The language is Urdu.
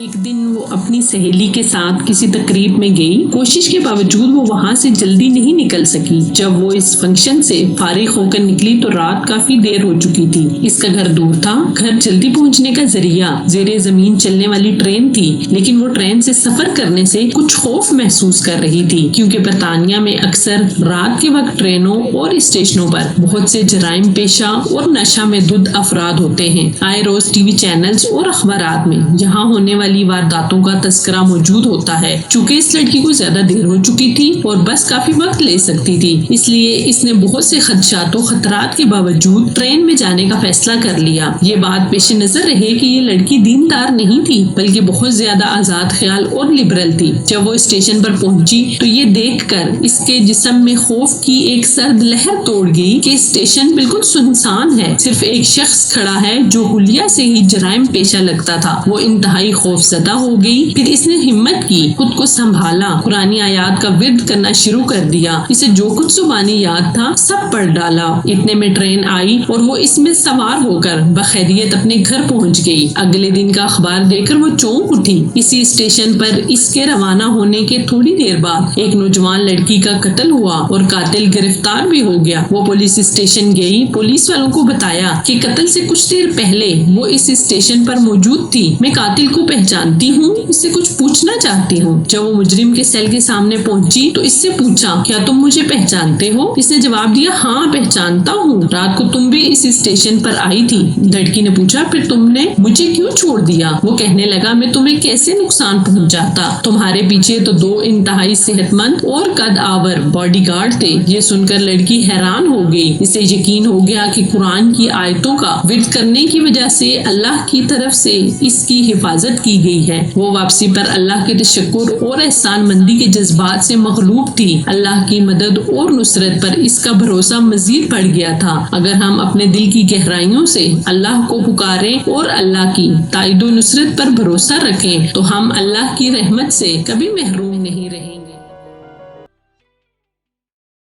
ایک دن وہ اپنی سہیلی کے ساتھ کسی تقریب میں گئی. کوشش کے باوجود وہ وہاں سے جلدی نہیں نکل سکی. جب وہ اس فنکشن سے فارغ ہو کر نکلی تو رات کافی دیر ہو چکی تھی. اس کا گھر دور تھا. گھر جلدی پہنچنے کا ذریعہ زیر زمین چلنے والی ٹرین تھی، لیکن وہ ٹرین سے سفر کرنے سے کچھ خوف محسوس کر رہی تھی، کیونکہ برطانیہ میں اکثر رات کے وقت ٹرینوں اور اسٹیشنوں پر بہت سے جرائم پیشہ اور نشہ میں دھت افراد ہوتے ہیں. آئے روز ٹی وی چینلز اور اخبارات میں یہاں ہونے والی وارداتوں کا تذکرہ موجود ہوتا ہے. چونکہ اس لڑکی کو زیادہ دیر ہو چکی تھی اور بس کافی وقت لے سکتی تھی، اس لیے اس نے بہت سے خدشات و خطرات کے باوجود ٹرین میں جانے کا فیصلہ کر لیا. یہ بات پیش نظر رہے کہ یہ لڑکی دیندار نہیں تھی، بلکہ بہت زیادہ آزاد خیال اور لبرل تھی. جب وہ اسٹیشن پر پہنچی تو یہ دیکھ کر اس کے جسم میں خوف کی ایک سرد لہر توڑ گئی کہ اسٹیشن بالکل سنسان ہے. صرف ایک شخص کھڑا ہے جو حلیہ سے ہی جرائم پیشہ لگتا تھا. وہ انتہائی خوف زدہ ہو گئی. پھر اس نے ہمت کی، خود کو سنبھالا، قرآنی آیات کا ورد کرنا شروع کر دیا. اسے جو کچھ زبانی یاد تھا سب پڑھ ڈالا. اتنے میں ٹرین آئی اور وہ اس میں سوار ہو کر بخیریت اپنے گھر پہنچ گئی. اگلے دن کا اخبار دیکھ کر وہ چونک اٹھی. اسی اسٹیشن پر اس کے روانہ ہونے کے تھوڑی دیر بعد ایک نوجوان لڑکی کا قتل ہوا اور قاتل گرفتار بھی ہو گیا. وہ پولیس اسٹیشن گئی. پولیس والوں کو بتایا کہ قتل سے کچھ دیر پہلے وہ اس اسٹیشن پر موجود تھی. میں قاتل کو پہچانتی ہوں، اس سے کچھ پوچھنا چاہتی ہوں. جب وہ مجرم کے سیل کے سامنے پہنچی تو اس سے پوچھا، کیا تم مجھے پہچانتے ہو؟ اس نے جواب دیا، ہاں پہچانتا ہوں، رات کو تم بھی اس اسٹیشن پر آئی تھی. لڑکی نے پوچھا، پھر تم نے مجھے کیوں چھوڑ دیا؟ وہ کہنے لگا، میں تمہیں کیسے نقصان پہنچاتا؟ تمہارے پیچھے تو 2 انتہائی صحت مند اور قد آور باڈی گارڈ تھے. یہ سن کر لڑکی حیران ہو گئی. اسے یقین ہو گیا کہ قرآن کی آیتوں کا ورد کرنے کی وجہ سے اللہ کی طرف سے اس کی حفاظت کی گئی ہے. وہ واپسی پر اللہ کے تشکر اور احسان مندی کے جذبات سے مغلوب تھی. اللہ کی مدد اور نصرت پر اس کا بھروسہ مزید بڑھ گیا تھا. اگر ہم اپنے دل کی گہرائیوں سے اللہ کو پکاریں اور اللہ کی تائید و نصرت پر بھروسہ رکھیں تو ہم اللہ کی رحمت سے کبھی محروم نہیں رہیں.